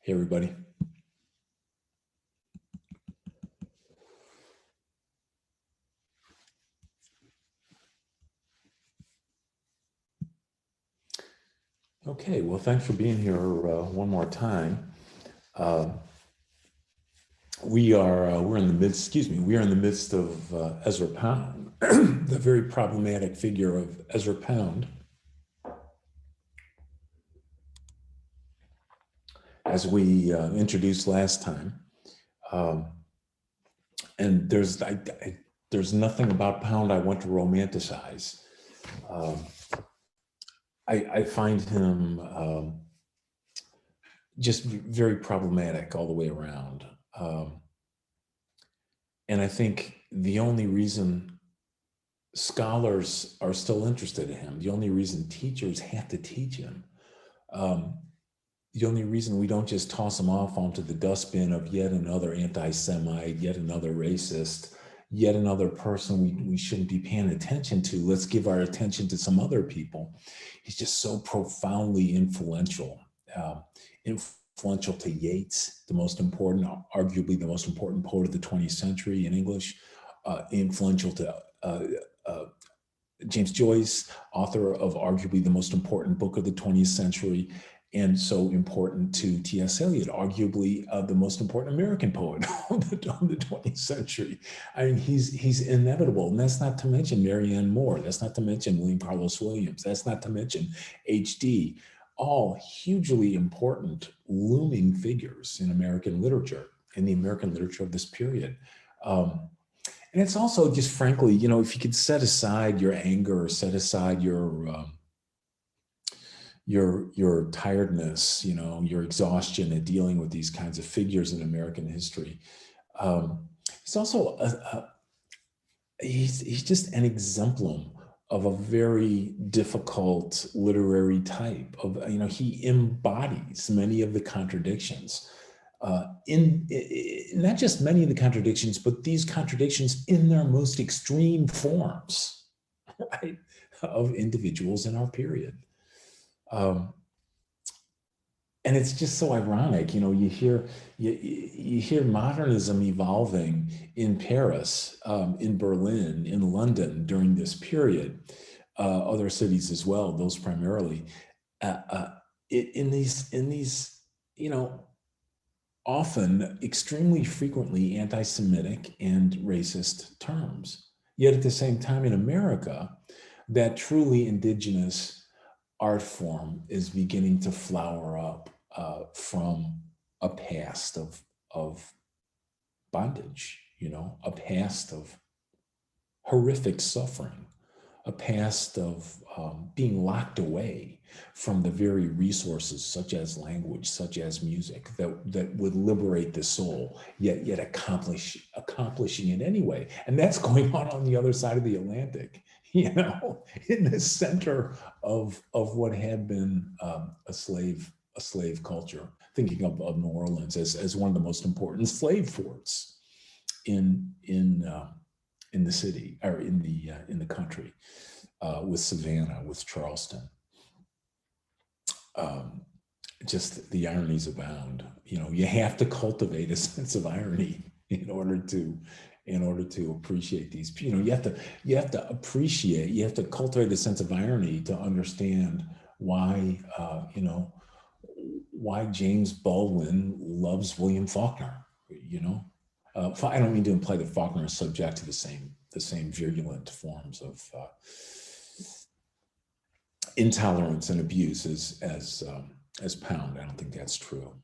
Hey, everybody. Okay, well, thanks for being here one more time. We're in the midst, we are in the midst of Ezra Pound, the very problematic figure of Ezra Pound, as we introduced last time. And there's nothing about Pound I want to romanticize. I find him just very problematic all the way around. And I think the only reason scholars are still interested in him, the only reason teachers have to teach him, the only reason we don't just toss him off onto the dustbin of yet another anti-Semite, yet another racist, yet another person we shouldn't be paying attention to. Let's give our attention to some other people. He's just so profoundly influential. Influential to Yeats, the most important, arguably the most important poet of the 20th century in English, influential to James Joyce, author of arguably the most important book of the 20th century, and so important to T.S. Eliot, arguably the most important American poet of the 20th century. I mean, he's inevitable, and that's not to mention Marianne Moore, that's not to mention William Carlos Williams, that's not to mention H.D., all hugely important, looming figures in American literature, in the American literature of this period. And it's also just, frankly, you know, if you could set aside your anger, or set aside your tiredness, you know, your exhaustion at dealing with these kinds of figures in American history. He's also he's just an exemplum of a very difficult literary type of, you know, he embodies many of the contradictions in not just many of the contradictions, but these contradictions in their most extreme forms, right, of individuals in our period. And it's just so ironic, you know, you hear modernism evolving in Paris, in Berlin, in London during this period, other cities as well, those primarily, in these, you know, often extremely frequently anti-Semitic and racist terms. Yet at the same time in America, that truly indigenous art form is beginning to flower up from a past of bondage, you know, a past of horrific suffering, a past of being locked away from the very resources such as language, such as music, that would liberate the soul, yet accomplishing it anyway. And that's going on the other side of the Atlantic, you know, in the center of what had been a slave culture. Thinking of New Orleans as one of the most important slave forts in the city, or in the country, with Savannah, with Charleston. Just the ironies abound. You know, you have to cultivate a sense of irony in order to appreciate these. You know, you have to appreciate. You have to cultivate a sense of irony to understand why you know, why James Baldwin loves William Faulkner. You know, I don't mean to imply that Faulkner is subject to the same virulent forms of intolerance and abuse as Pound. I don't think that's true.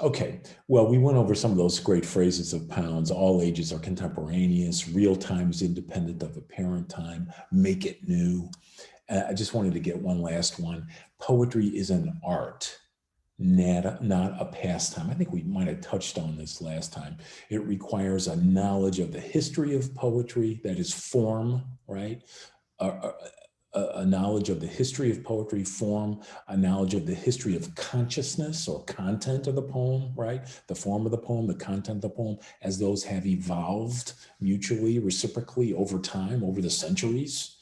Okay, well, we went over some of those great phrases of Pound's. All ages are contemporaneous, real time is independent of apparent time, make it new. I just wanted to get one last one. Poetry is an art, not a pastime. I think we might have touched on this last time. It requires a knowledge of the history of poetry, that is form, right? A knowledge of the history of poetry, form, a knowledge of the history of consciousness or content of the poem, right? The form of the poem, the content of the poem, as those have evolved mutually, reciprocally over time, over the centuries.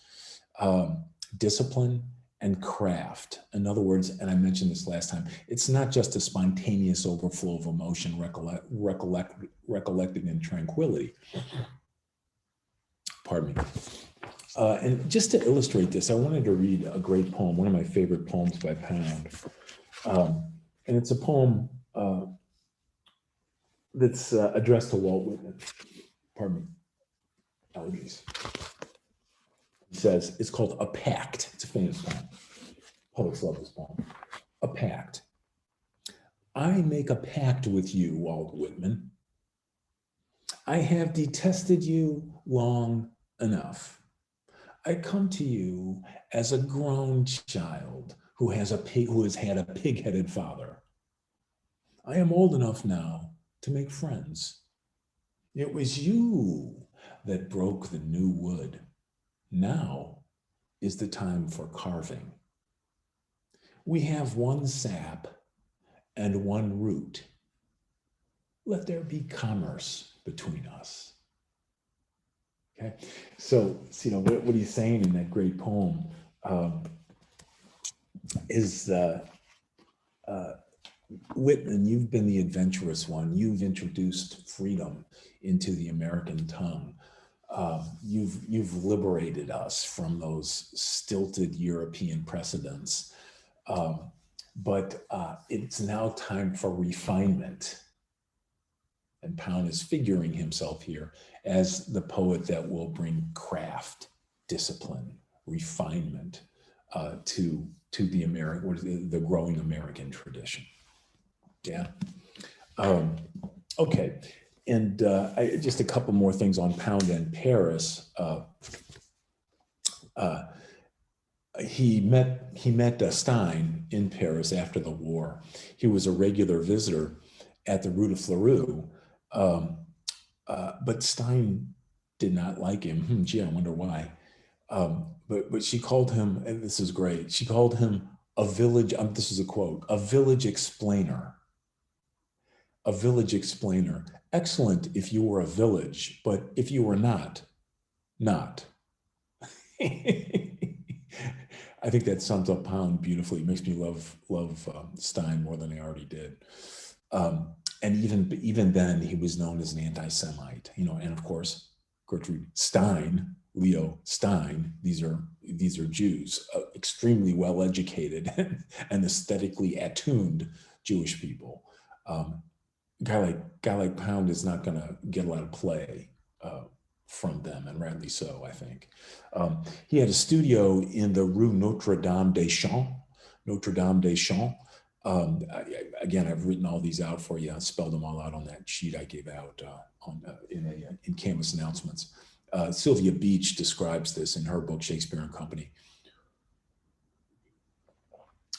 Discipline and craft. In other words, and I mentioned this last time, it's not just a spontaneous overflow of emotion recollected in tranquility. Pardon me. And just to illustrate this, I wanted to read a great poem, one of my favorite poems by Pound. And it's a poem that's addressed to Walt Whitman. Pardon me. Allergies. He says, it's called A Pact. It's a famous poem. Publics love this poem. A pact. I make a pact with you, Walt Whitman. I have detested you long enough. I come to you as a grown child who has had a pig-headed father. I am old enough now to make friends. It was you that broke the new wood. Now is the time for carving. We have one sap and one root. Let there be commerce between us. Okay, so what he's saying in that great poem is Whitman, you've been the adventurous one. You've introduced freedom into the American tongue. You've liberated us from those stilted European precedents. But it's now time for refinement. And Pound is figuring himself here as the poet that will bring craft, discipline, refinement to the growing American tradition. Yeah. Okay. And just a couple more things on Pound and Paris. He met Stein in Paris after the war. He was a regular visitor at the Rue de Fleurus, but Stein did not like him. Gee, I wonder why. But she called him, and this is great, she called him a village, this is a quote, a village explainer. A village explainer. Excellent if you were a village, but if you were not. I think that sums up Pound beautifully. It makes me love Stein more than I already did. And even then, he was known as an anti-Semite, and of course, Gertrude Stein, Leo Stein, these are Jews, extremely well-educated and aesthetically attuned Jewish people. Guy like Pound is not going to get a lot of play from them, and rightly so, I think. He had a studio in the Rue Notre Dame des Champs. Again, I've written all these out for you. I spelled them all out on that sheet I gave out in Canvas Announcements. Sylvia Beach describes this in her book, Shakespeare and Company.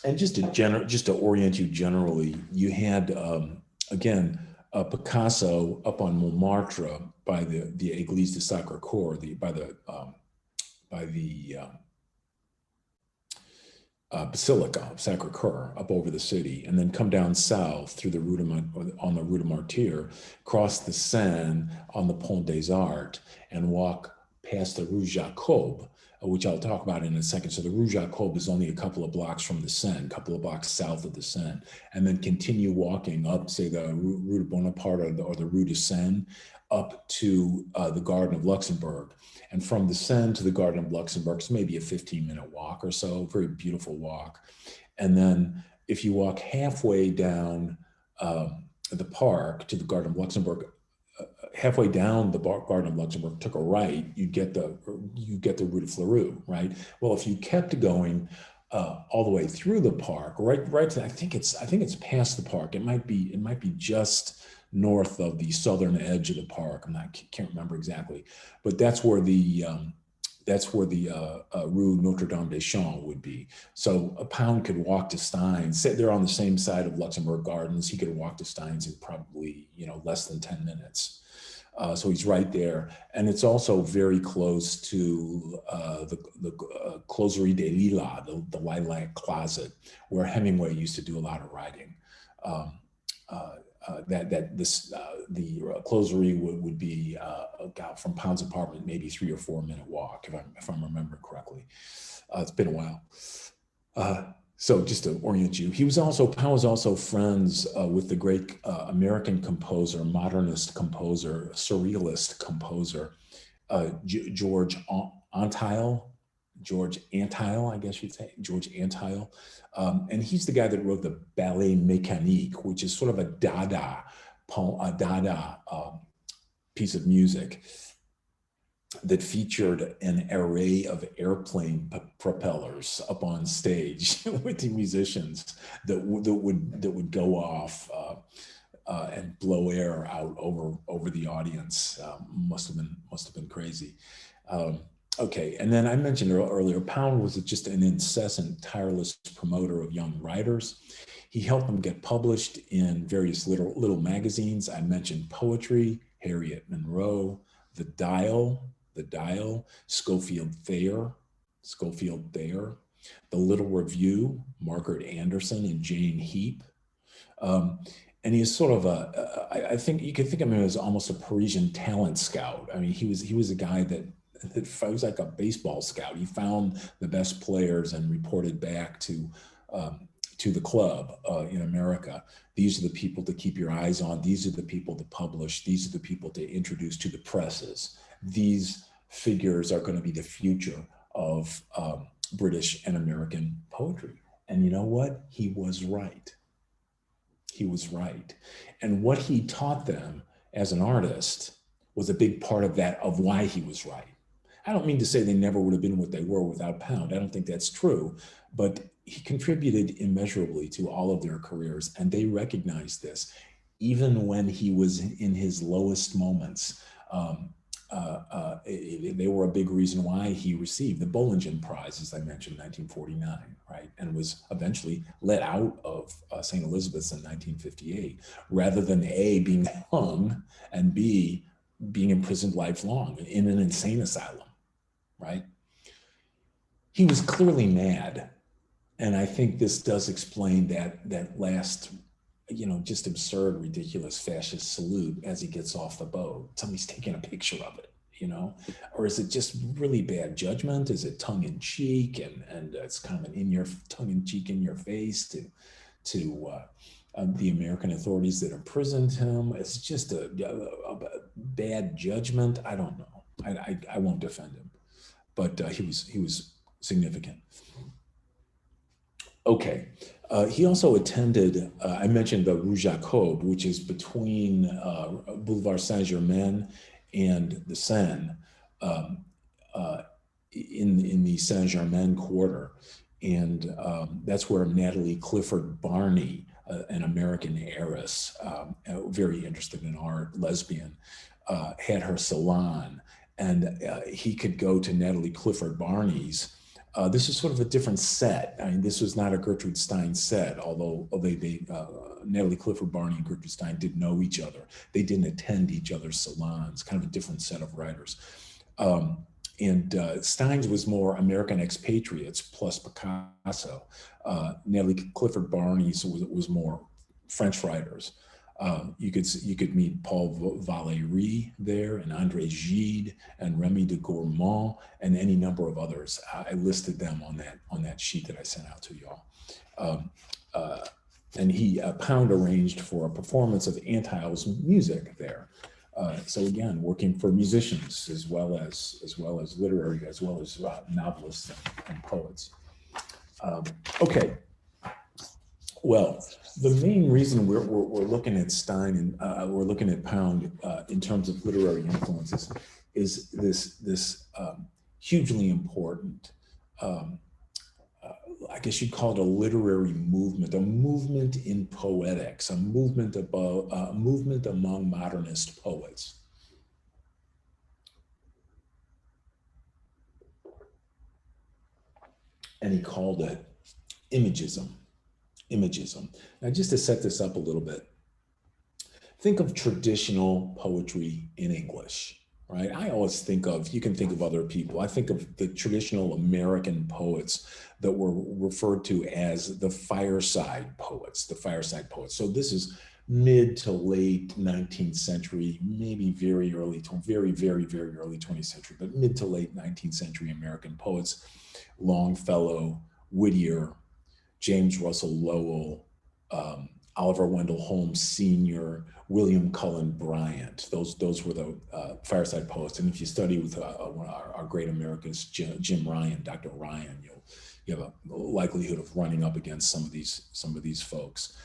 And just to orient you generally, you had, again, Picasso up on Montmartre by the Église du Sacré-Cœur, by the Basilica of Sacré-Cœur up over the city, and then come down south through the on the Rue de Martyr, cross the Seine on the Pont des Arts, and walk past the Rue Jacob, which I'll talk about in a second. So the Rue Jacob is only a couple of blocks from the Seine, a couple of blocks south of the Seine, and then continue walking up, say, the Rue de Bonaparte or the Rue de Seine, up to the Garden of Luxembourg. And from the Seine to the Garden of Luxembourg, it's maybe a 15-minute walk or so, very beautiful walk. And then if you walk halfway down the park to the Garden of Luxembourg, halfway down the Garden of Luxembourg, took a right, you get the Rue de Fleurus, right? Well, if you kept going all the way through the park, right to, I think it's past the park. It might be just north of the southern edge of the park. Can't remember exactly, but that's where the Rue Notre Dame des Champs would be. So a Pound could walk to Stein's. They're on the same side of Luxembourg Gardens. He could walk to Stein's in probably less than 10 minutes. So he's right there, and it's also very close to the Closerie des Lilas, the Lilac Closet, where Hemingway used to do a lot of writing. The Closerie would be from Pound's apartment, maybe 3 or 4 minute walk, if I'm remembering correctly. It's been a while. So just to orient you, Pound was also friends with the great American composer, modernist composer, surrealist composer, George Antile, I guess you'd say, George Antile. And he's the guy that wrote the Ballet Mécanique, which is sort of a Dada piece of music that featured an array of airplane propellers up on stage with the musicians that would go off and blow air out over the audience. Must have been crazy. Um, okay, and then I mentioned earlier, Pound was just an incessant, tireless promoter of young writers. He helped them get published in various little magazines. I mentioned Poetry, Harriet Monroe, The Dial, Schofield Thayer, The Little Review, Margaret Anderson and Jane Heap. Um, and he's sort of I think you could think of him as almost a Parisian talent scout. I mean, he was a guy that was like a baseball scout. He found the best players and reported back to the club in America. These are the people to keep your eyes on. These are the people to publish. These are the people to introduce to the presses. These figures are going to be the future of British and American poetry. And you know what? He was right. He was right. And what he taught them as an artist was a big part of that, of why he was right. I don't mean to say they never would have been what they were without Pound. I don't think that's true, but he contributed immeasurably to all of their careers, and they recognized this, even when he was in his lowest moments. Um, they were a big reason why he received the Bollingen Prize, as I mentioned, in 1949, right? And was eventually let out of St. Elizabeth's in 1958, rather than A, being hung, and B, being imprisoned lifelong in an insane asylum, right? He was clearly mad. And I think this does explain that last, just absurd, ridiculous fascist salute as he gets off the boat. Somebody's taking a picture of it, or is it just really bad judgment? Is it tongue in cheek, and it's kind of an tongue in cheek, in your face to the American authorities that imprisoned him? It's just a bad judgment. I don't know. I won't defend him, but he was significant. Okay. He also attended, I mentioned the Rue Jacob, which is between Boulevard Saint Germain and the Seine, um, uh, in the Saint Germain quarter. And that's where Natalie Clifford Barney, an American heiress, very interested in art, lesbian, had her salon. And he could go to Natalie Clifford Barney's. This is sort of a different set. I mean, this was not a Gertrude Stein set, although Natalie Clifford Barney and Gertrude Stein did know each other. They didn't attend each other's salons, kind of a different set of writers. And Stein's was more American expatriates plus Picasso. Natalie Clifford Barney's was more French writers. You could meet Paul Valéry there, and André Gide, and Remy de Gourmand, and any number of others. I listed them on that sheet that I sent out to y'all. Um, uh, and Pound arranged for a performance of Antile's music there. So again, working for musicians as well as literary, as well as novelists and poets. Okay. Well, the main reason we're looking at Stein and we're looking at Pound in terms of literary influences is this hugely important, um, I guess you'd call it a literary movement, a movement in poetics, a movement among modernist poets. And he called it imagism. Imagism. Now, just to set this up a little bit, think of traditional poetry in English, right? You can think of other people. I think of the traditional American poets that were referred to as the fireside poets, So this is mid to late 19th century, maybe very, very early 20th century, but mid to late 19th century American poets, Longfellow, Whittier, James Russell Lowell, Oliver Wendell Holmes Sr., William Cullen Bryant. Those were the fireside poets. And if you study with one of our great Americans, Jim Ryan, Dr. Ryan, you have a likelihood of running up against some of these folks.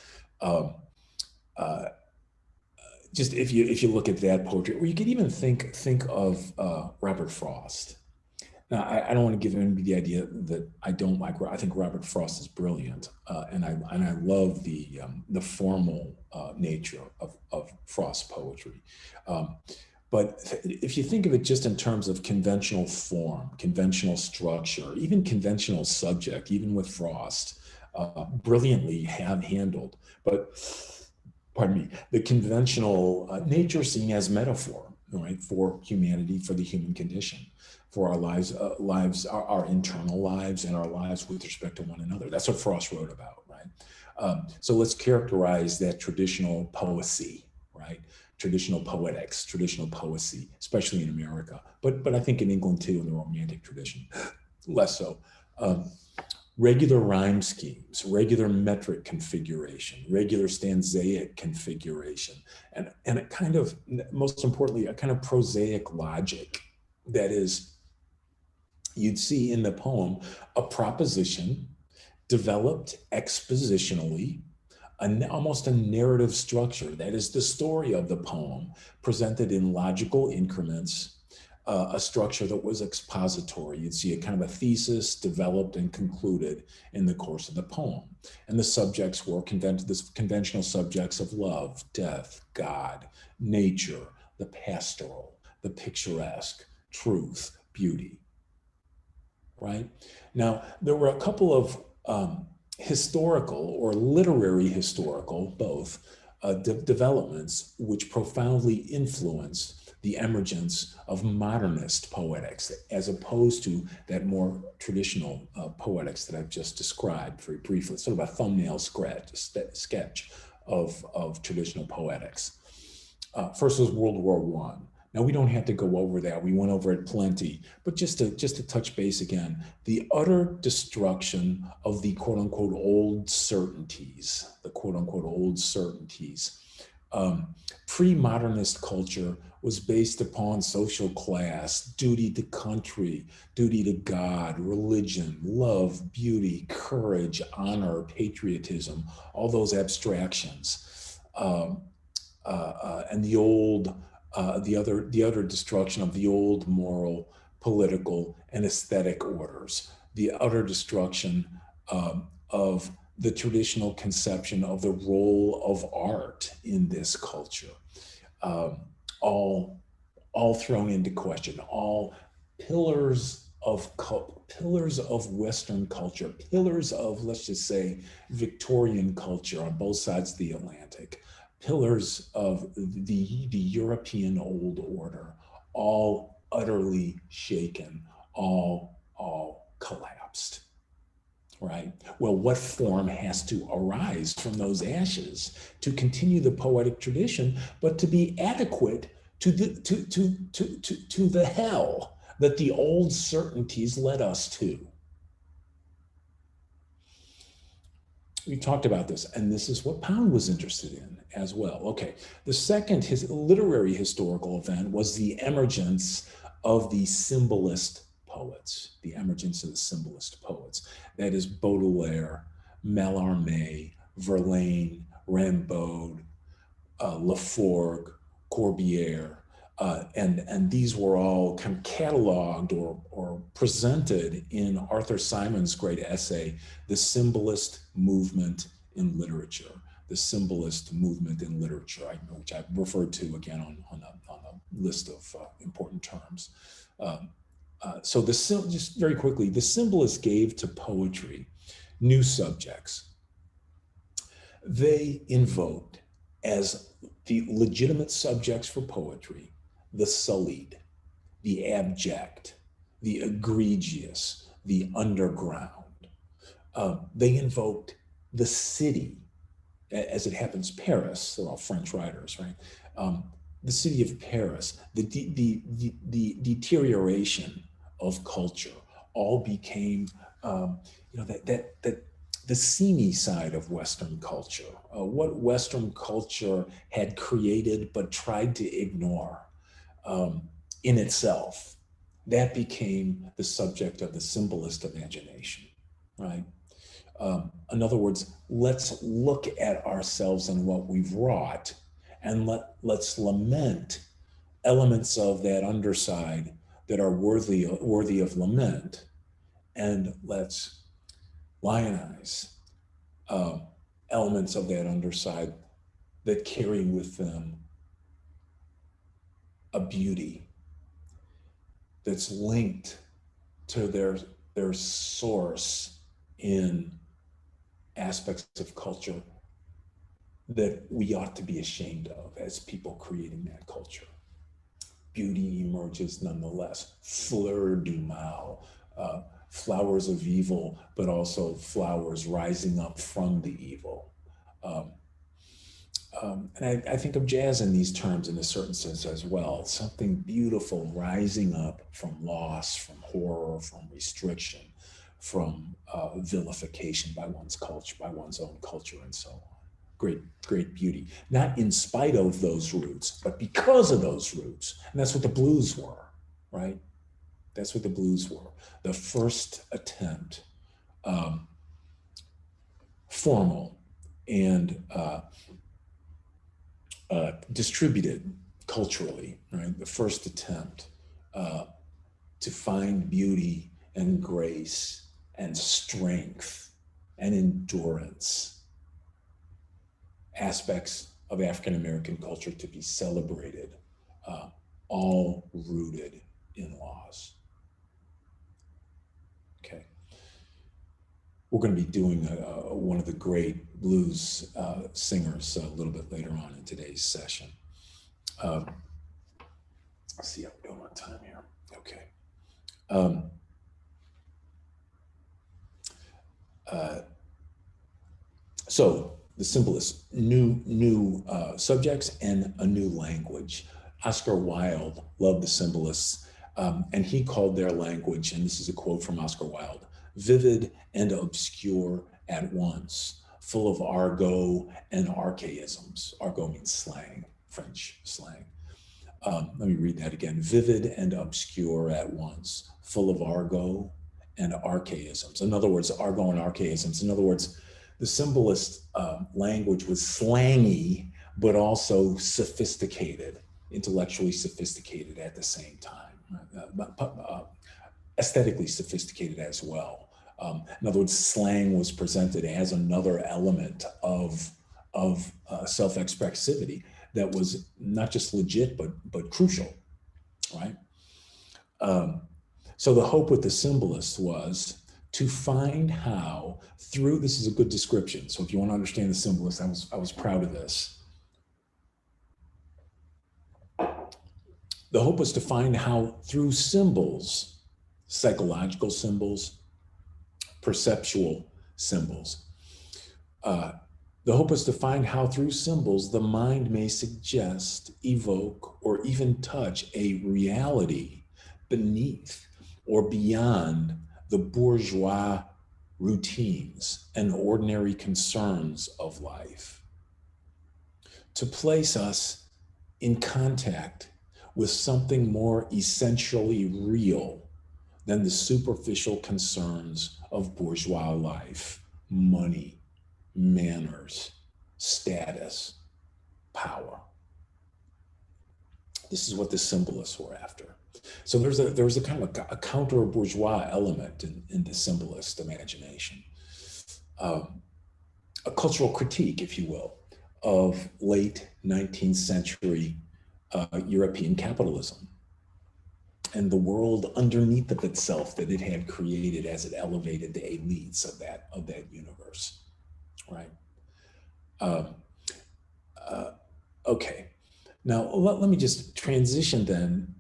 Just if you look at that poetry, or you could even think of Robert Frost. Now, I don't want to give anybody the idea that I don't like. I think Robert Frost is brilliant, and I love the formal nature of Frost's poetry. But if you think of it just in terms of conventional form, conventional structure, even conventional subject, even with Frost, brilliantly handled. But pardon me, the conventional nature seen as metaphor, right, for humanity, for the human condition, for our lives, our internal lives, and our lives with respect to one another. That's what Frost wrote about, right? So let's characterize that traditional poesy, right? Traditional poetics, traditional poesy, especially in America, but I think in England too, in the Romantic tradition, less so. Regular rhyme schemes, regular metric configuration, regular stanzaic configuration, and a kind of, most importantly, a kind of prosaic logic. That is, you'd see in the poem a proposition developed expositionally, almost a narrative structure. That is the story of the poem presented in logical increments, a structure that was expository. You'd see a kind of a thesis developed and concluded in the course of the poem. And the subjects were conventional subjects of love, death, God, nature, the pastoral, the picturesque, truth, beauty, right? Now, there were a couple of historical or literary historical, both, developments which profoundly influenced the emergence of modernist poetics, as opposed to that more traditional poetics that I've just described very briefly, sort of a thumbnail sketch of traditional poetics. First was World War I. Now, we don't have to go over that. We went over it plenty, but just to touch base again, the utter destruction of the quote unquote old certainties, pre-modernist culture was based upon social class, duty to country, duty to God, religion, love, beauty, courage, honor, patriotism, all those abstractions. And the other destruction of the old moral, political, and aesthetic orders, the utter destruction of the traditional conception of the role of art in this culture, all thrown into question, all pillars of Western culture, pillars of, let's just say, Victorian culture on both sides of the Atlantic, pillars of the European old order, all utterly shaken, all collapsed, right? Well, what form has to arise from those ashes to continue the poetic tradition, but to be adequate to the hell that the old certainties led us to? We talked about this, and this is what Pound was interested in as well. Okay, the second, his literary historical event was the emergence of the symbolist poets, That is Baudelaire, Mallarmé, Verlaine, Rimbaud, Laforgue, Corbière, and these were all kind of cataloged or presented in Arthur Symon's great essay, The Symbolist Movement in Literature. The Symbolist Movement in Literature, which I referred to again on a list of important terms. So just very quickly, the symbolists gave to poetry new subjects. They invoked as the legitimate subjects for poetry the sullied, the abject, the egregious, the underground. They invoked the city, as it happens, Paris. They're all French writers, right? The city of Paris, the deterioration of culture, all became, that the seamy side of Western culture, what Western culture had created but tried to ignore in itself. That became the subject of the symbolist imagination, right? In other words, let's look at ourselves and what we've wrought, and let's lament elements of that underside that are worthy of lament, and let's lionize elements of that underside that carry with them a beauty that's linked to their source in aspects of culture that we ought to be ashamed of as people creating that culture. Beauty emerges nonetheless. Fleur du mal, flowers of evil, but also flowers rising up from the evil. And I think of jazz in these terms in a certain sense as well. Something beautiful rising up from loss, from horror, from restriction, from vilification by one's culture, by one's own culture, and so on. Great, great beauty. Not in spite of those roots, but because of those roots. And that's what the blues were, right? That's what the blues were. The first attempt, formal and distributed culturally, right? The first attempt to find beauty and grace and strength and endurance, aspects of African American culture to be celebrated, all rooted in laws. Okay. We're going to be doing one of the great blues singers a little bit later on in today's session. Let's see how we're doing on time here. Okay. So the symbolists, new subjects and a new language. Oscar Wilde loved the symbolists, and he called their language, and this is a quote from Oscar Wilde, vivid and obscure at once, full of argot and archaisms. Argot means slang, French slang. Let me read that again. Vivid and obscure at once, full of argot and archaisms. In other words, argot and archaisms. In other words, the symbolist language was slangy, but also sophisticated, intellectually sophisticated at the same time, aesthetically sophisticated as well. In other words, slang was presented as another element of self-expressivity that was not just legit, but crucial, right? So the hope with the symbolists was to find how through, this is a good description. So if you want to understand the symbolists, I was proud of this. The hope was to find how through symbols, psychological symbols, perceptual symbols, the hope is to find how through symbols the mind may suggest, evoke, or even touch a reality beneath or beyond the bourgeois routines and ordinary concerns of life. To place us in contact with something more essentially real than the superficial concerns of bourgeois life, money, manners, status, power. This is what the symbolists were after. So there was a kind of a counter bourgeois element in the symbolist imagination, a cultural critique, if you will, of late 19th century European capitalism and the world underneath of itself that it had created as it elevated the elites of that universe, right? Okay, now let me just transition then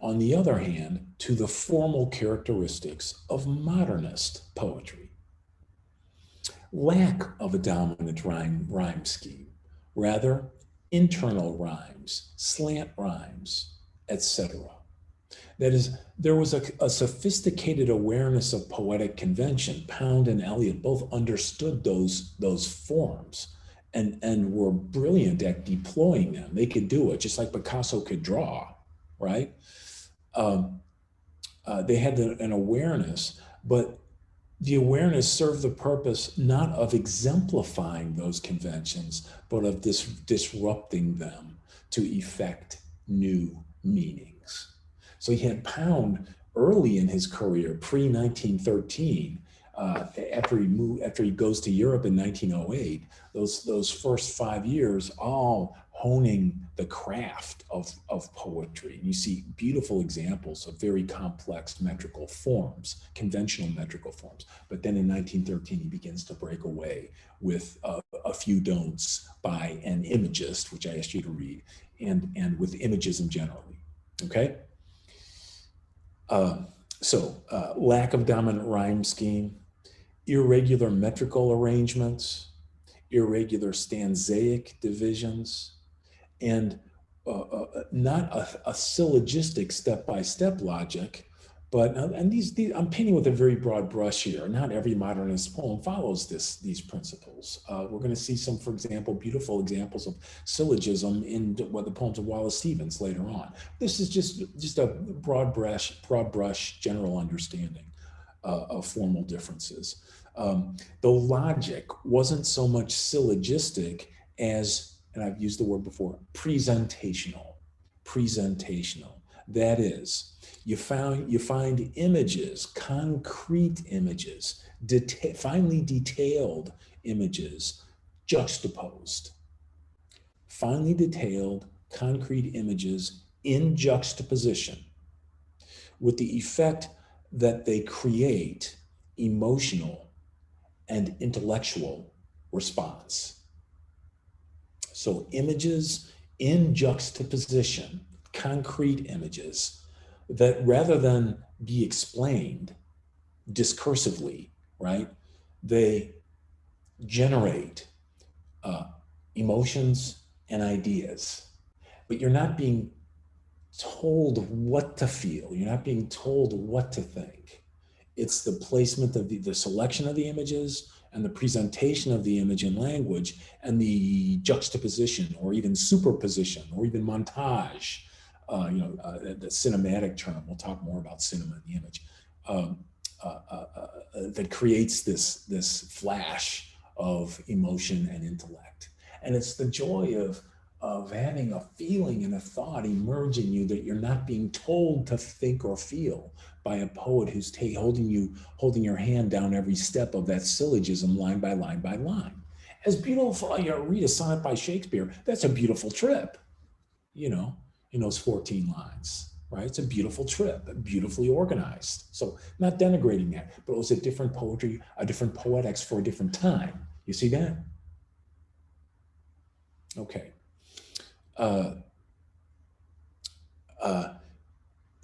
on the other hand to the formal characteristics of modernist poetry. Lack of a dominant rhyme scheme, rather internal rhymes, slant rhymes, etc. That is, there was a sophisticated awareness of poetic convention. Pound and Eliot both understood those forms and were brilliant at deploying them. They could do it, just like Picasso could draw, right? Um, they had an awareness, but the awareness served the purpose not of exemplifying those conventions, but of disrupting them to effect new meanings. So he had Pound early in his career, pre 1913, after he goes to Europe in 1908. Those first 5 years, all honing the craft of poetry. And you see beautiful examples of very complex metrical forms, conventional metrical forms. But then in 1913, he begins to break away with a few don'ts by an imagist, which I asked you to read, and with imagism generally. Okay? Lack of dominant rhyme scheme, irregular metrical arrangements, irregular stanzaic divisions, and not a syllogistic step-by-step logic, but and these I'm painting with a very broad brush here. Not every modernist poem follows these principles. We're going to see some, for example, beautiful examples of syllogism in the poems of Wallace Stevens later on. This is just a broad brush general understanding of formal differences. The logic wasn't so much syllogistic as, and I've used the word before, presentational. That is, you find images, concrete images, finely detailed images juxtaposed. Finely detailed, concrete images in juxtaposition with the effect that they create emotional and intellectual response. So images in juxtaposition, concrete images that rather than be explained discursively, right, they generate emotions and ideas. But you're not being told what to feel. You're not being told what to think. It's the placement of the selection of the images and the presentation of the image in language and the juxtaposition or even superposition or even montage, the cinematic term. We'll talk more about cinema in the image. That creates this flash of emotion and intellect. And it's the joy of having a feeling and a thought emerge in you that you're not being told to think or feel by a poet who's holding your hand down every step of that syllogism line by line by line. As beautiful, read a sonnet by Shakespeare, that's a beautiful trip, in those 14 lines, right? It's a beautiful trip, beautifully organized. So not denigrating that, but it was a different poetry, a different poetics for a different time. You see that? Okay.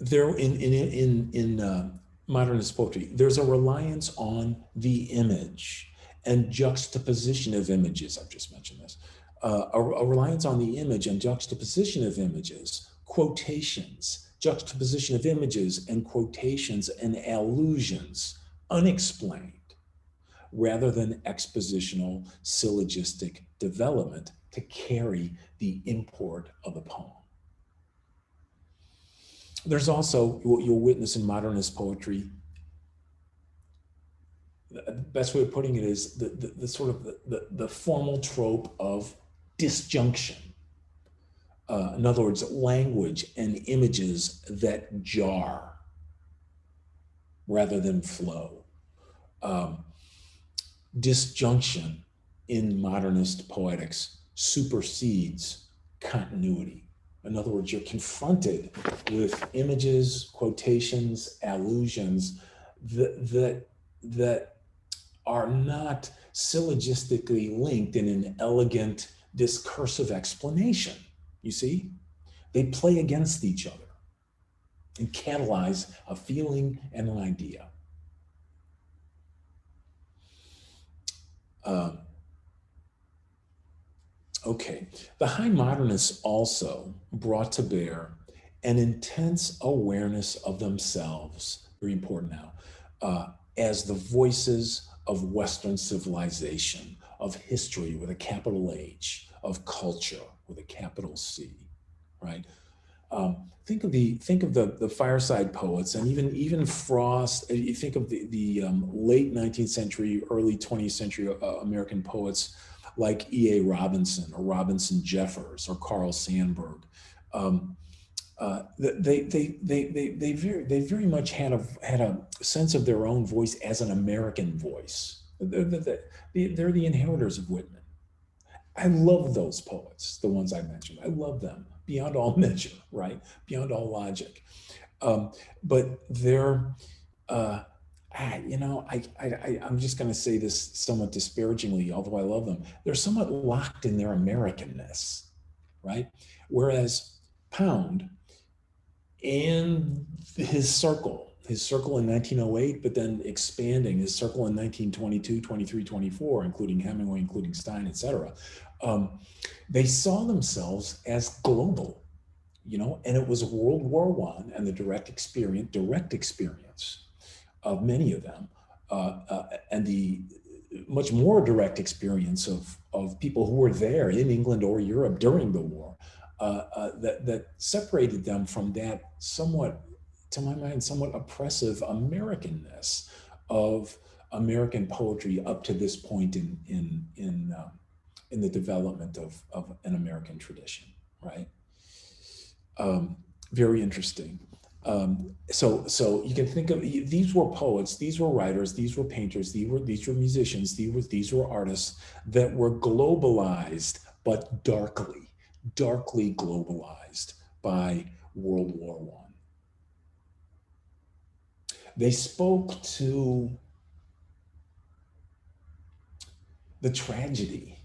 There in modernist poetry, there's a reliance on the image and juxtaposition of images. I've just mentioned this. A reliance on the image and juxtaposition of images, quotations, juxtaposition of images and quotations and allusions, unexplained, rather than expositional syllogistic development to carry the import of the poem. There's also what you'll witness in modernist poetry. The best way of putting it is the sort of the formal trope of disjunction. In other words, language and images that jar rather than flow. Disjunction in modernist poetics supersedes continuity. In other words, you're confronted with images, quotations, allusions that are not syllogistically linked in an elegant discursive explanation. You see? They play against each other and catalyze a feeling and an idea. Okay, the high modernists also brought to bear an intense awareness of themselves, very important now, as the voices of Western civilization, of history with a capital H, of culture with a capital C, right? Think of the fireside poets, and even Frost. You think of the late 19th century, early 20th century American poets like E.A. Robinson or Robinson Jeffers or Carl Sandburg. Um, they very much had a sense of their own voice as an American voice. They're the inheritors of Whitman. I love those poets, the ones I mentioned. I love them beyond all measure, right? Beyond all logic. But they're, uh, I'm just going to say this somewhat disparagingly, although I love them. They're somewhat locked in their Americanness, right? Whereas Pound and his circle in 1908, but then expanding his circle in 1922, 23, 24, including Hemingway, including Stein, et cetera. They saw themselves as global, and it was World War I and the direct experience of many of them, and the much more direct experience of people who were there in England or Europe during the war, that separated them from that somewhat, to my mind, somewhat oppressive Americanness of American poetry up to this point in the development of an American tradition, right? Very interesting. So you can think of, these were poets, these were writers, these were painters, these were musicians, these were artists that were globalized, but darkly globalized by World War I. They spoke to the tragedy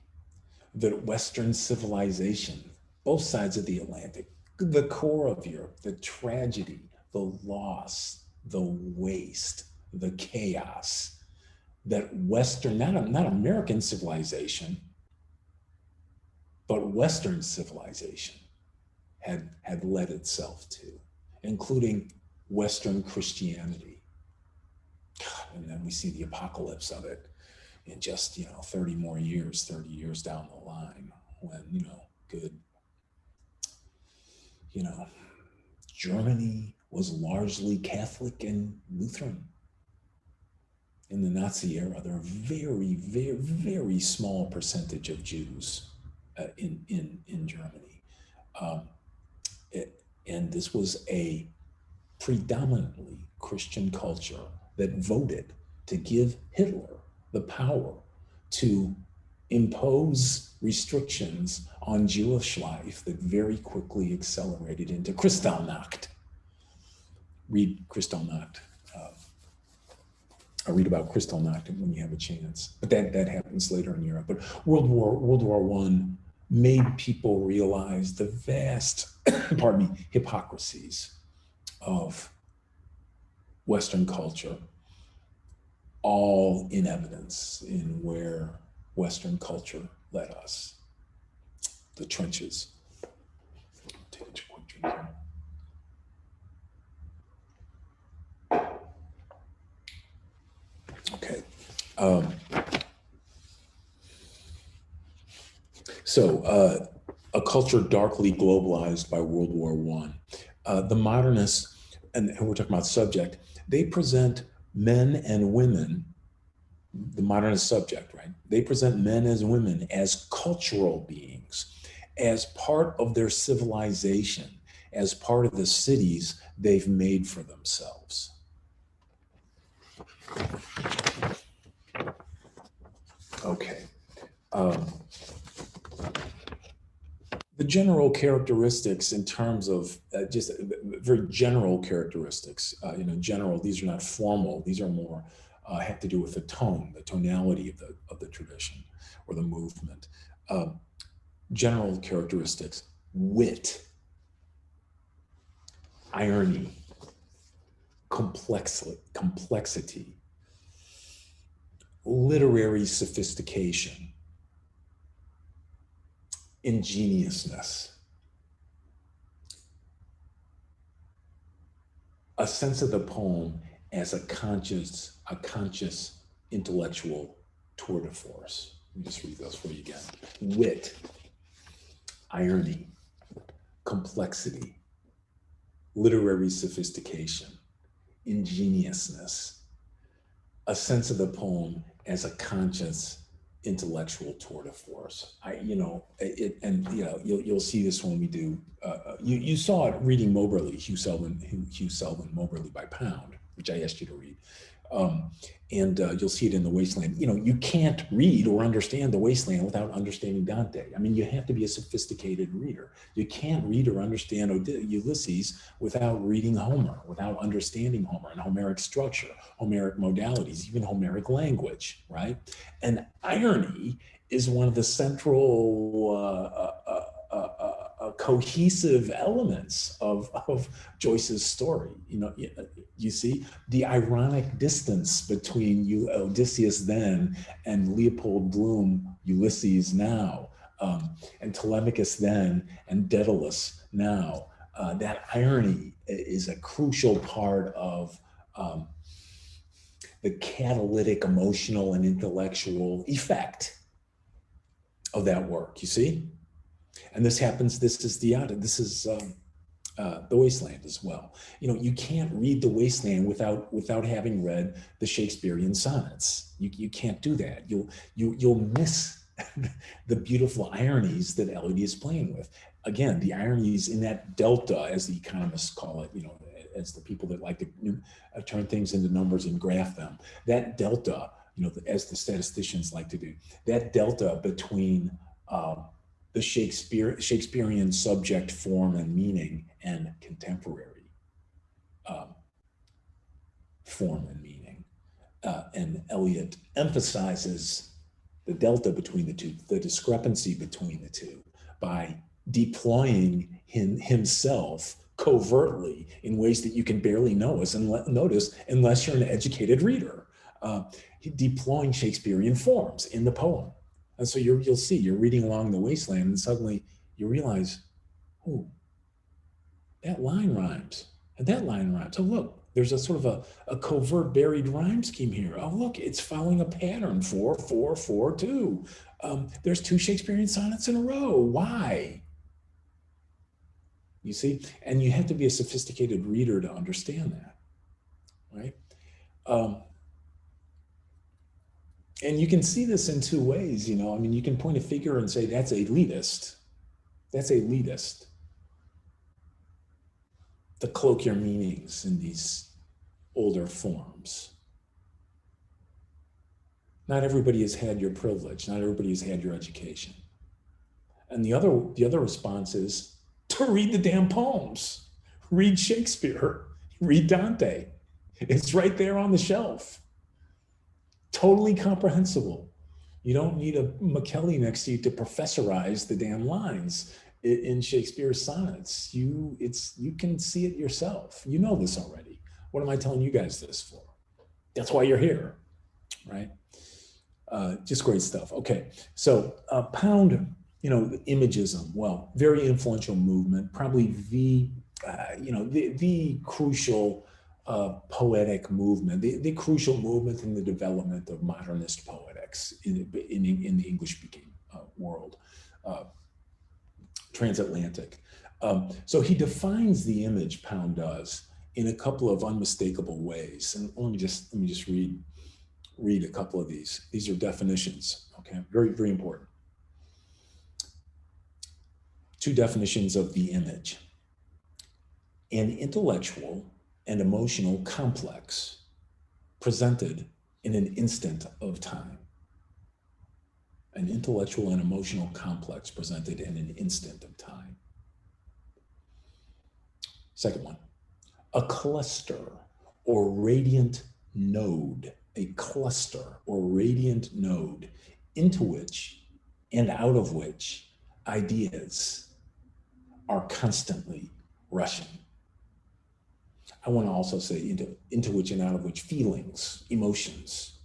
that Western civilization, both sides of the Atlantic, the core of Europe, the tragedy, the loss, the waste, the chaos that Western, not American civilization, but Western civilization had led itself to, including Western Christianity. And then we see the apocalypse of it in just 30 more years, 30 years down the line, when good Germany was largely Catholic and Lutheran. In the Nazi era, there are very, very, very small percentage of Jews in Germany. Um, and this was a predominantly Christian culture that voted to give Hitler the power to impose restrictions on Jewish life that very quickly accelerated into Kristallnacht. Read Kristallnacht. I'll read about Kristallnacht when you have a chance. But that happens later in Europe. But World War I made people realize the vast, pardon me, hypocrisies of Western culture, all in evidence in where Western culture led us. The trenches. Take a quick drink here. Okay. So a culture darkly globalized by World War I. The modernists, and we're talking about subject, they present men and women, the modernist subject, right? They present men as women as cultural beings, as part of their civilization, as part of the cities they've made for themselves. Okay. The general characteristics in terms of just very general characteristics, general, these are not formal, these are more have to do with the tone, the tonality of the tradition or the movement. General characteristics: wit, irony, complexity, literary sophistication, ingeniousness, a sense of the poem as a conscious intellectual tour de force. Let me just read those for you again. Wit, irony, complexity, literary sophistication, ingeniousness, a sense of the poem as a conscious intellectual tour de force. You'll see this when we do. You saw it reading Moberly, Hugh Selwyn Moberly by Pound, which I asked you to read. And you'll see it in The Wasteland. You can't read or understand The Wasteland without understanding Dante. I mean, you have to be a sophisticated reader. You can't read or understand Ulysses without reading Homer, without understanding Homer and Homeric structure, Homeric modalities, even Homeric language, right? And irony is one of the central cohesive elements of Joyce's story. You see the ironic distance between Odysseus then and Leopold Bloom, Ulysses now, and Telemachus then and Daedalus now. That irony is a crucial part of the catalytic, emotional, and intellectual effect of that work, you see? And this is The Wasteland as well. You can't read The Wasteland without having read the Shakespearean sonnets. You can't do that. You'll miss the beautiful ironies that Eliot is playing with. Again, the ironies in that delta, as the economists call it, as the people that like to turn things into numbers and graph them, that delta, as the statisticians like to do, that delta between the Shakespearean subject, form, and meaning, and contemporary form and meaning. And Eliot emphasizes the delta between the two, the discrepancy between the two, by deploying himself covertly in ways that you can barely notice unless you're an educated reader, deploying Shakespearean forms in the poem. And so you'll see, you're reading along The Wasteland and suddenly you realize, oh, that line rhymes and that line rhymes. Oh, look, there's a sort of a covert buried rhyme scheme here. Oh, look, it's following a pattern, 4, 4, 4, 2. There's 2 Shakespearean sonnets in a row. Why? You see? And you have to be a sophisticated reader to understand that, right? And you can see this in 2 ways, I mean, you can point a figure and say, that's elitist. That's elitist. To cloak your meanings in these older forms. Not everybody has had your privilege. Not everybody has had your education. And the other response is to read the damn poems. Read Shakespeare. Read Dante. It's right there on the shelf. Totally comprehensible. You don't need a McKelly next to you to professorize the damn lines in Shakespeare's sonnets. You can see it yourself. You know this already. What am I telling you guys this for? That's why you're here, right? Just great stuff. Okay, so Pound, imagism. Well, very influential movement. Probably the crucial poetic movement, the crucial movement in the development of modernist poetics in the English-speaking world, transatlantic. So he defines the image, Pound does, in a couple of unmistakable ways. And let me just read a couple of these. These are definitions, okay? Very, very important. 2 definitions of the image. An intellectual and emotional complex presented in an instant of time. An intellectual and emotional complex presented in an instant of time. Second one, a cluster or radiant node, a cluster or radiant node into which and out of which ideas are constantly rushing. I want to also say into which and out of which feelings, emotions,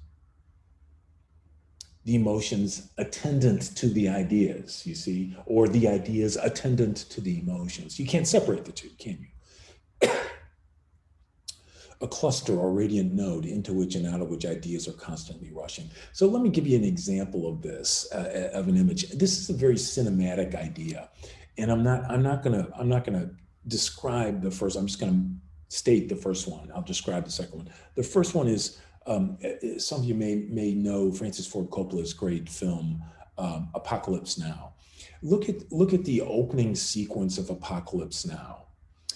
the emotions attendant to the ideas, you see, or the ideas attendant to the emotions. You can't separate the two, can you? a cluster or radiant node into which and out of which ideas are constantly rushing. So let me give you an example of this, of an image. This is a very cinematic idea, and I'm not gonna describe the first. I'm just gonna state the first one. I'll describe the second one. The first one is some of you may know Francis Ford Coppola's great film Apocalypse Now. Look at the opening sequence of Apocalypse Now.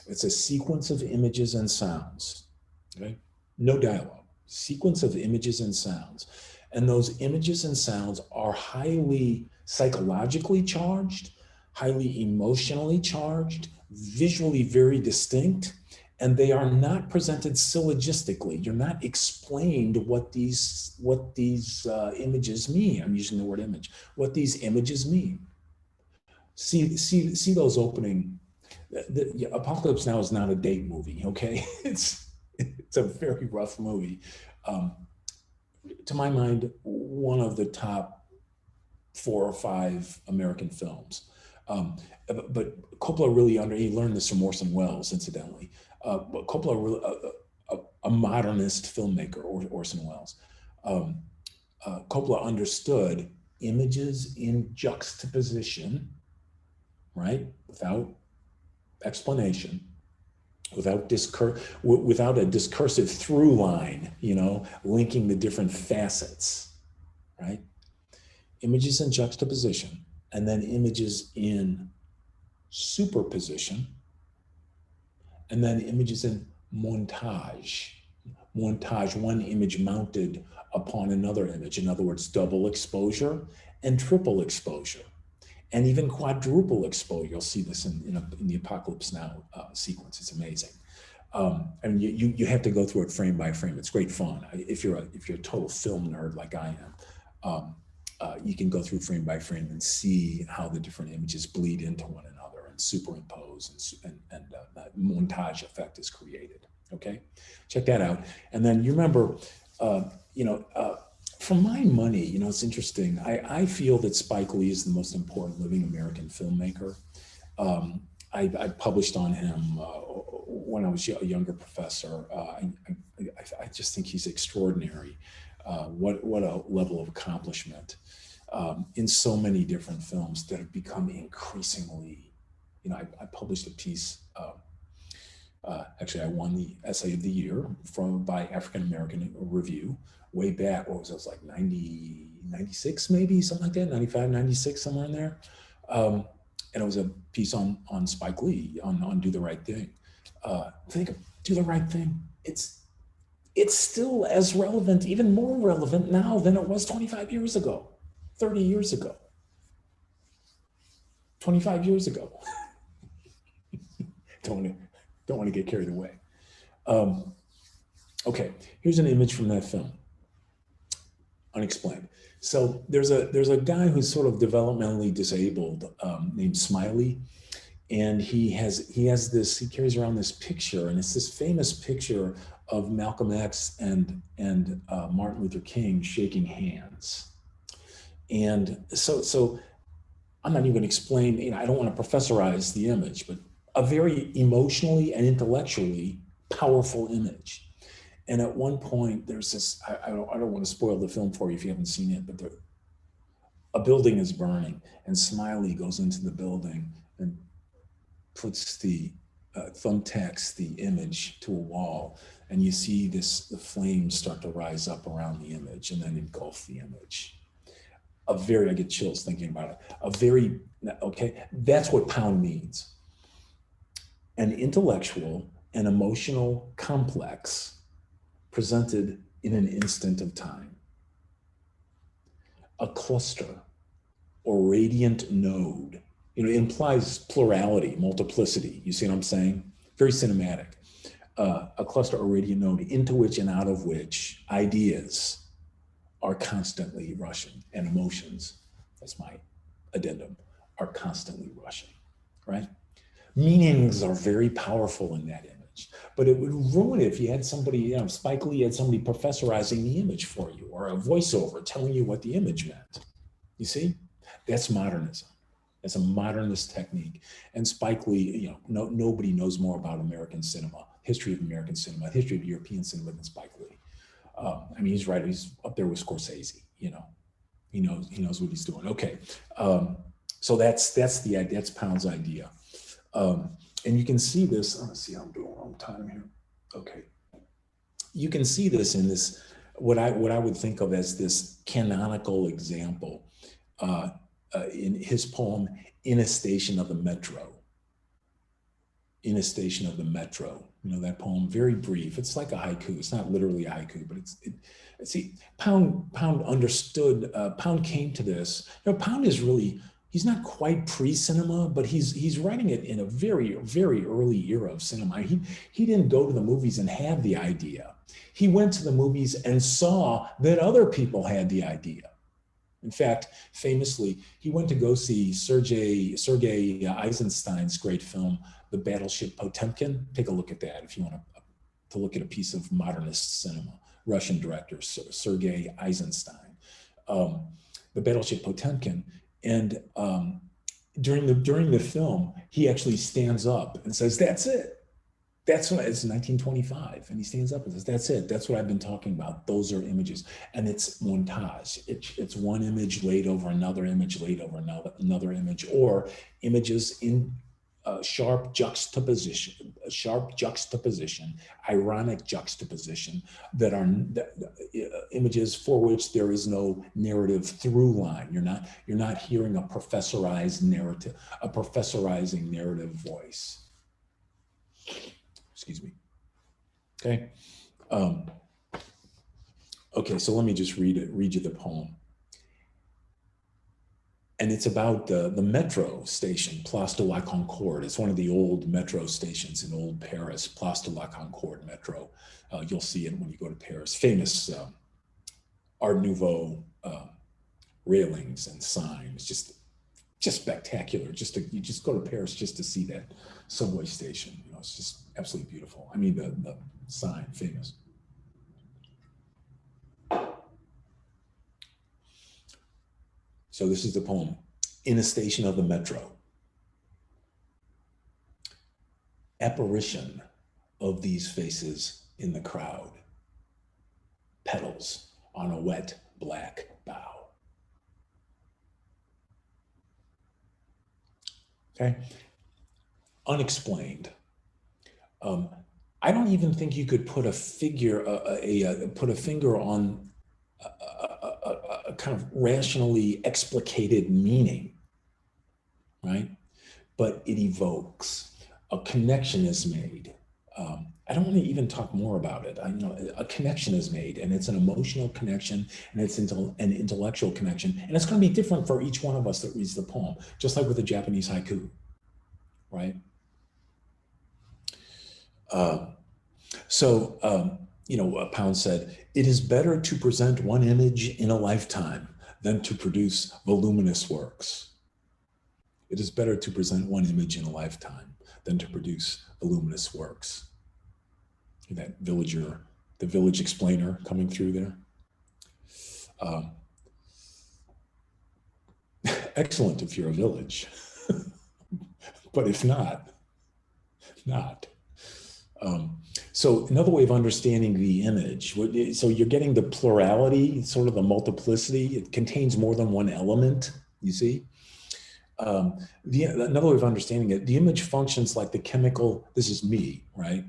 It's a sequence of images and sounds, okay? No dialogue, sequence of images and sounds. And those images and sounds are highly psychologically charged, highly emotionally charged, visually very distinct, and they are not presented syllogistically. You're not explained what these images mean. I'm using the word image, what these images mean. See those opening. Apocalypse Now is not a date movie, okay? It's a very rough movie. To my mind, one of the top 4 or 5 American films. But Coppola really he learned this from Orson Welles, incidentally. But Coppola really, a modernist filmmaker, Orson Welles. Coppola understood images in juxtaposition, right? Without explanation, without a discursive through line, linking the different facets, right? Images in juxtaposition, and then images in superposition, and then images in montage. Montage, one image mounted upon another image. In other words, double exposure and triple exposure, and even quadruple exposure. You'll see this in the Apocalypse Now sequence. It's amazing. And you have to go through it frame by frame. It's great fun. If you're a total film nerd like I am, you can go through frame by frame and see how the different images bleed into one another and superimpose, and that montage effect is created. Okay, check that out. And then you remember, for my money, it's interesting. I feel that Spike Lee is the most important living American filmmaker. I published on him when I was a younger professor. I just think he's extraordinary. What a level of accomplishment in so many different films that have become increasingly. I published a piece. Actually, I won the Essay of the Year by African American Review way back. What was it? It was like 96 maybe, something like that, 95, 96, somewhere in there. And it was a piece on Spike Lee, on Do the Right Thing. Think of Do the Right Thing. It's still as relevant, even more relevant now than it was 25 years ago, 30 years ago, 25 years ago. Don't want to get carried away. Okay, here's an image from that film, Unexplained. So there's a guy who's sort of developmentally disabled named Smiley, and he carries around this picture, and it's this famous picture of Malcolm X and Martin Luther King shaking hands. And so I'm not even going to explain, I don't want to professorize the image, but a very emotionally and intellectually powerful image. And at one point, there's this, I don't want to spoil the film for you if you haven't seen it, but a building is burning, and Smiley goes into the building and puts thumbtacks the image to a wall, and you see the flames start to rise up around the image and then engulf the image. I get chills thinking about it. That's what Pound means. An intellectual and emotional complex presented in an instant of time. A cluster or radiant node, it implies plurality, multiplicity. You see what I'm saying? Very cinematic. A cluster or radiant node into which and out of which ideas are constantly rushing, and emotions, that's my addendum, are constantly rushing, right? Meanings are very powerful in that image, but it would ruin it if you had somebody, Spike Lee had somebody professorizing the image for you, or a voiceover telling you what the image meant. You see, that's modernism. It's a modernist technique. And Spike Lee, nobody knows more about American cinema history of American cinema, history of European cinema than Spike Lee. I mean, he's right. He's up there with Scorsese. You know, he knows what he's doing. Okay, so that's the idea. That's Pound's idea, and you can see this. Let's see how I'm doing on time here. Okay, you can see this in this what I would think of as this canonical example in his poem "In a Station of the Metro." In a Station of the Metro. You know that poem, very brief. It's like a haiku. It's not literally a haiku, but see, Pound understood, Pound came to this. You know, Pound is really, he's not quite pre-cinema, but he's writing it in a very, very early era of cinema. He didn't go to the movies and have the idea. He went to the movies and saw that other people had the idea. In fact, famously, he went to go see Sergei Eisenstein's great film, The Battleship Potemkin. Take a look at that if you want to look at a piece of modernist cinema. Russian director Sergei Eisenstein, The Battleship Potemkin, and during the film, he actually stands up and says, "That's it. That's what it's 1925," and he stands up and says, "That's it. That's what I've been talking about. Those are images." And it's montage. It's one image laid over another image, laid over another image, or images in sharp juxtaposition, ironic juxtaposition that are images for which there is no narrative through line. You're not hearing a professorized narrative, a professorizing narrative voice. Excuse me. Okay. Okay, so let me just read you the poem. And it's about the metro station, Place de la Concorde. It's one of the old metro stations in old Paris, Place de la Concorde metro. You'll see it when you go to Paris. Famous Art Nouveau railings and signs, just spectacular. You just go to Paris just to see that subway station. You know, it's just absolutely beautiful. I mean, the sign, famous. So this is the poem, In a Station of the Metro. Apparition of these faces in the crowd. Petals on a wet black bough. Okay, unexplained. I don't even think you could put a figure, put a finger on a kind of rationally explicated meaning, right? But it evokes, a connection is made. I don't want to even talk more about it. A connection is made, and it's an emotional connection, and it's an intellectual connection, and it's going to be different for each one of us that reads the poem, just like with the Japanese haiku, right? Pound said, "It is better to present one image in a lifetime than to produce voluminous works." It is better to present one image in a lifetime than to produce voluminous works. That villager, the village explainer coming through there. Excellent if you're a village, but if not. So another way of understanding the image, so you're getting the plurality, sort of the multiplicity. It contains more than one element, you see. Another way of understanding it, the image functions like the chemical, this is me, right?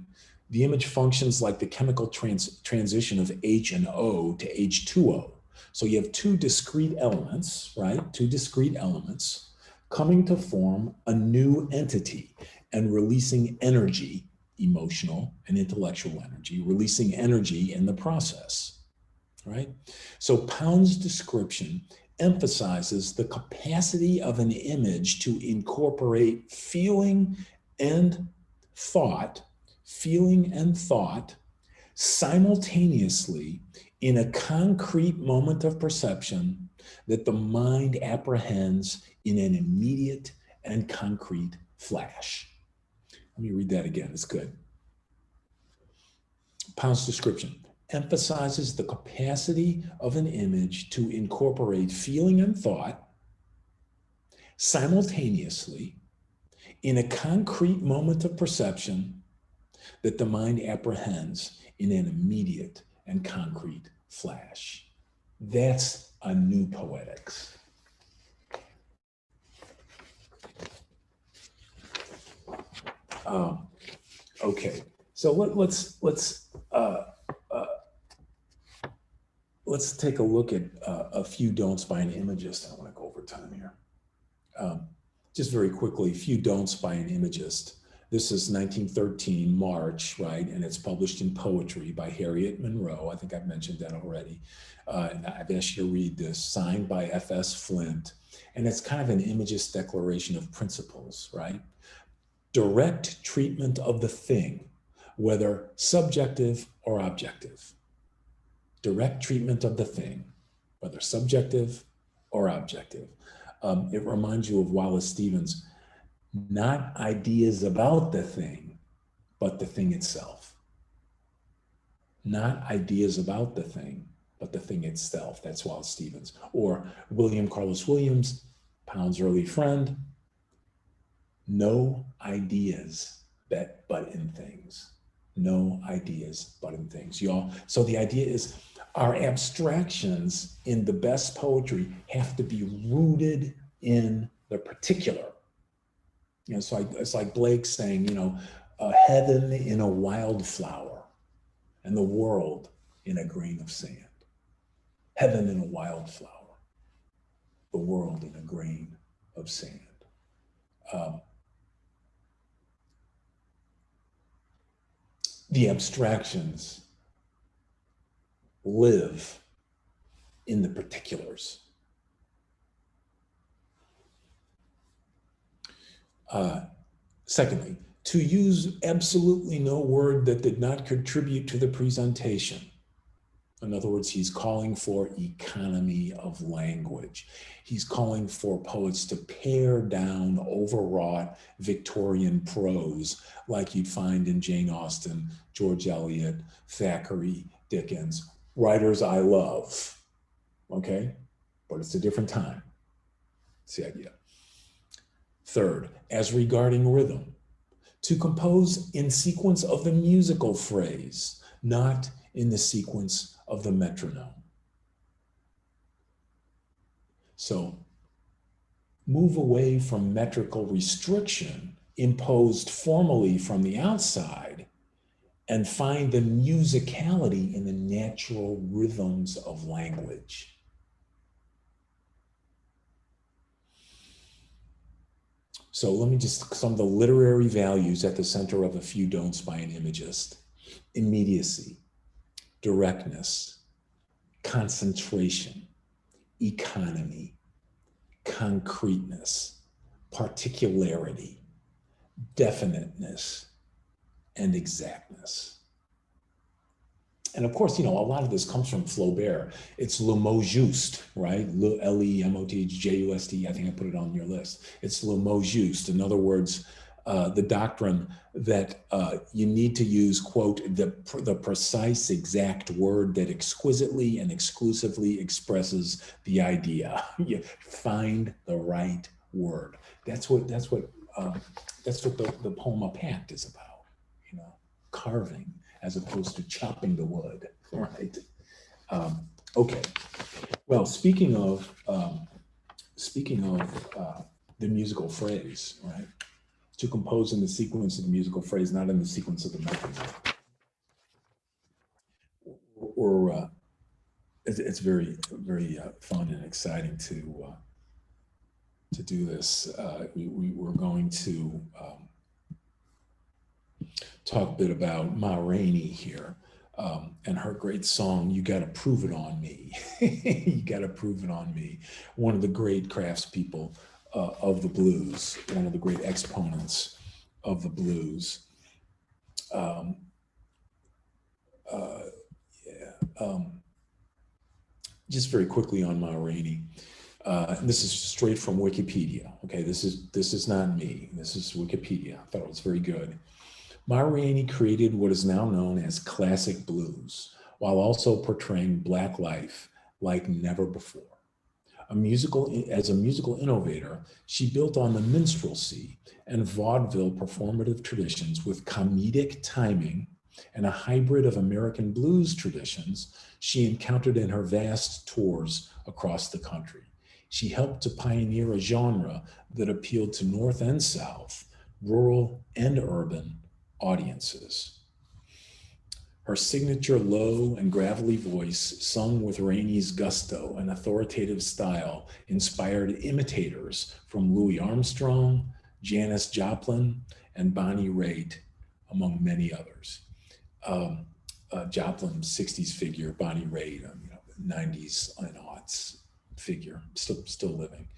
The image functions like the chemical transition of H and O to H2O. So you have two discrete elements, right? Two discrete elements coming to form a new entity and releasing energy, emotional and intellectual energy, releasing energy in the process, right? So Pound's description emphasizes the capacity of an image to incorporate feeling and thought simultaneously in a concrete moment of perception that the mind apprehends in an immediate and concrete flash. Let me read that again, it's good. Pound's description emphasizes the capacity of an image to incorporate feeling and thought simultaneously in a concrete moment of perception that the mind apprehends in an immediate and concrete flash. That's a new poetics. Okay, so let's take a look at a few don'ts by an imagist. I want to go over time here. Just very quickly, few don'ts by an imagist. This is 1913, March, right? And it's published in Poetry by Harriet Monroe. I think I've mentioned that already. And I've asked you to read this, signed by F.S. Flint. And it's kind of an imagist declaration of principles, right? Direct treatment of the thing, whether subjective or objective. Direct treatment of the thing, whether subjective or objective. It reminds you of Wallace Stevens, not ideas about the thing, but the thing itself. Not ideas about the thing, but the thing itself. That's Wallace Stevens. Or William Carlos Williams, Pound's early friend, no ideas but in things. No ideas but in things, y'all. So the idea is our abstractions in the best poetry have to be rooted in the particular. You know, so it's like Blake saying, you know, heaven in a wildflower and the world in a grain of sand. Heaven in a wildflower, the world in a grain of sand. The abstractions live in the particulars. Secondly, to use absolutely no word that did not contribute to the presentation. In other words, he's calling for economy of language. He's calling for poets to pare down overwrought Victorian prose like you'd find in Jane Austen, George Eliot, Thackeray, Dickens, writers I love, okay? But it's a different time. It's the idea. Third, as regarding rhythm, to compose in sequence of the musical phrase, not in the sequence of the metronome. So move away from metrical restriction imposed formally from the outside and find the musicality in the natural rhythms of language. So let me just, some of the literary values at the center of a few don'ts by an imagist. Immediacy, directness, concentration, economy, concreteness, particularity, definiteness, and exactness. And of course, you know, a lot of this comes from Flaubert. It's le mot juste, right? L-E-M-O-T-H-J-U-S-T. I think I put it on your list. It's le mot juste. In other words, the doctrine that you need to use, quote, the precise exact word that exquisitely and exclusively expresses the idea. You find the right word. That's what the poem A Pact is about, you know, carving as opposed to chopping the wood, right? Okay. Well, speaking of the musical phrase, right? To compose in the sequence of the musical phrase, not in the sequence of the metronome. Or it's very, very fun and exciting to do this. We're going to talk a bit about Ma Rainey here and her great song, You Gotta Prove It On Me. You Gotta Prove It On Me. One of the great craftspeople of the blues, one of the great exponents of the blues. Just very quickly on Ma Rainey. This is straight from Wikipedia. Okay, this is not me. This is Wikipedia. I thought it was very good. Ma Rainey created what is now known as classic blues, while also portraying Black life like never before. As a musical innovator, she built on the minstrelsy and vaudeville performative traditions with comedic timing and a hybrid of American blues traditions she encountered in her vast tours across the country. She helped to pioneer a genre that appealed to North and South, rural and urban audiences. Her signature low and gravelly voice, sung with Rainey's gusto and authoritative style, inspired imitators from Louis Armstrong, Janis Joplin, and Bonnie Raitt, among many others. Joplin, 60s figure, Bonnie Raitt, 90s and aughts figure, still living.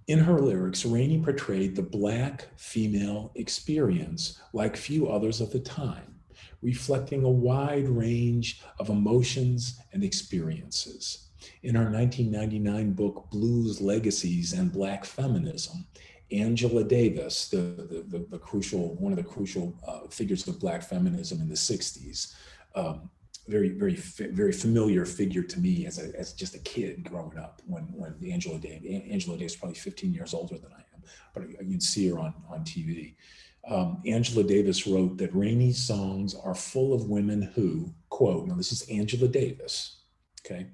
In her lyrics, Rainey portrayed the Black female experience like few others of the time, reflecting a wide range of emotions and experiences. In her 1999 book, Blues Legacies and Black Feminism, Angela Davis, the crucial, one of the crucial figures of Black feminism in the 60s, very familiar figure to me as just a kid growing up when Angela Davis, probably 15 years older than I am, but you'd see her on TV. Angela Davis wrote that Rainey's songs are full of women who, quote, now this is Angela Davis, okay,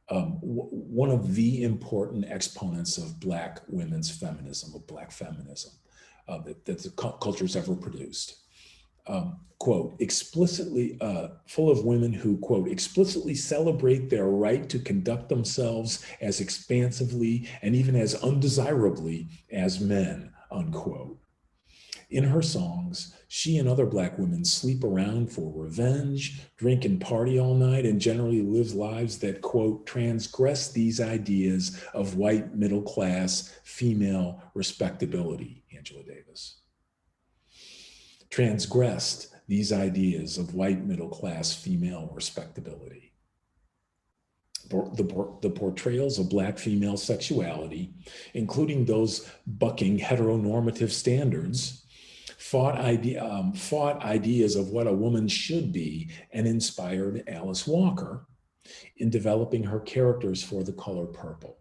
one of the important exponents of Black women's feminism, of Black feminism, that the culture's ever produced. Quote, explicitly, full of women who, quote, explicitly celebrate their right to conduct themselves as expansively and even as undesirably as men, unquote. In her songs, she and other Black women sleep around for revenge, drink and party all night, and generally live lives that, quote, transgress these ideas of white middle-class female respectability, Angela Davis. Transgressed these ideas of white middle-class female respectability. The portrayals of Black female sexuality, including those bucking heteronormative standards, fought ideas of what a woman should be, and inspired Alice Walker in developing her characters for The Color Purple.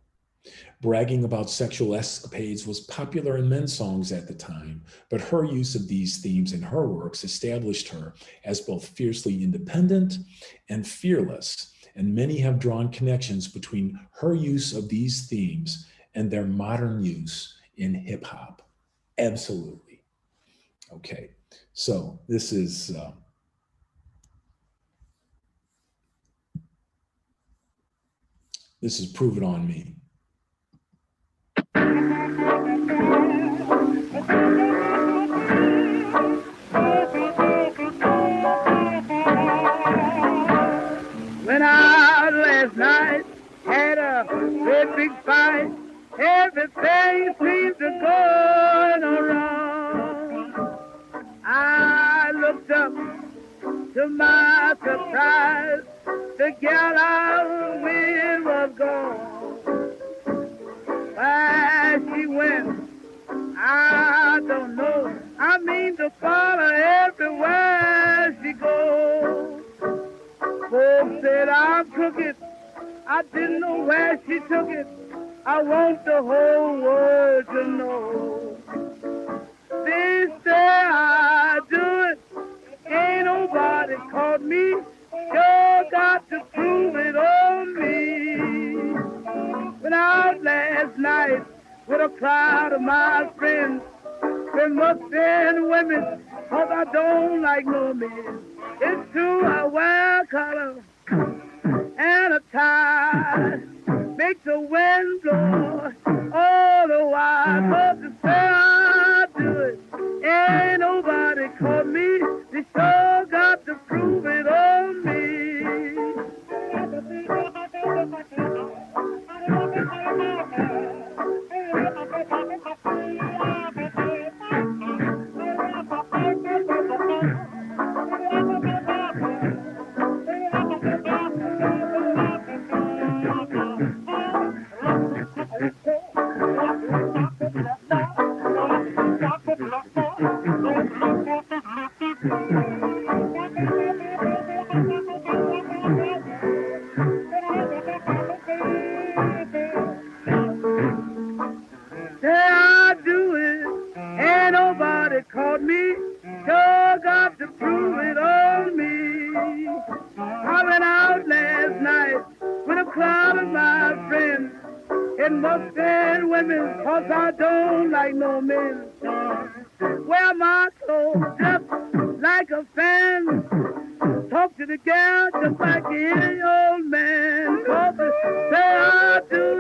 Bragging about sexual escapades was popular in men's songs at the time, but her use of these themes in her works established her as both fiercely independent and fearless, and many have drawn connections between her use of these themes and their modern use in hip hop. Absolutely. Okay, so this is Prove It On Me. Went out last night, had a great big fight. Everything seems to go wrong. I looked up, to my surprise, the gal I was with was gone. Where she went, I don't know. I mean to follow everywhere she goes. Folks said I'm crooked. I didn't know where she took it. I want the whole world to know. They say I do it. Ain't nobody caught me. Sure got to prove it on me. Went out last night with a crowd of my friends. There must be women, 'cause I don't like no men. It's true I wear a collar and a tie. Make the wind blow all the while. 'Cause to say I do it, ain't nobody caught me. They sure got to prove it on me. It must stand women, 'cause I don't like no men. Wear my clothes just like a fan. Talk to the gal just like any old man. 'Cause they say I do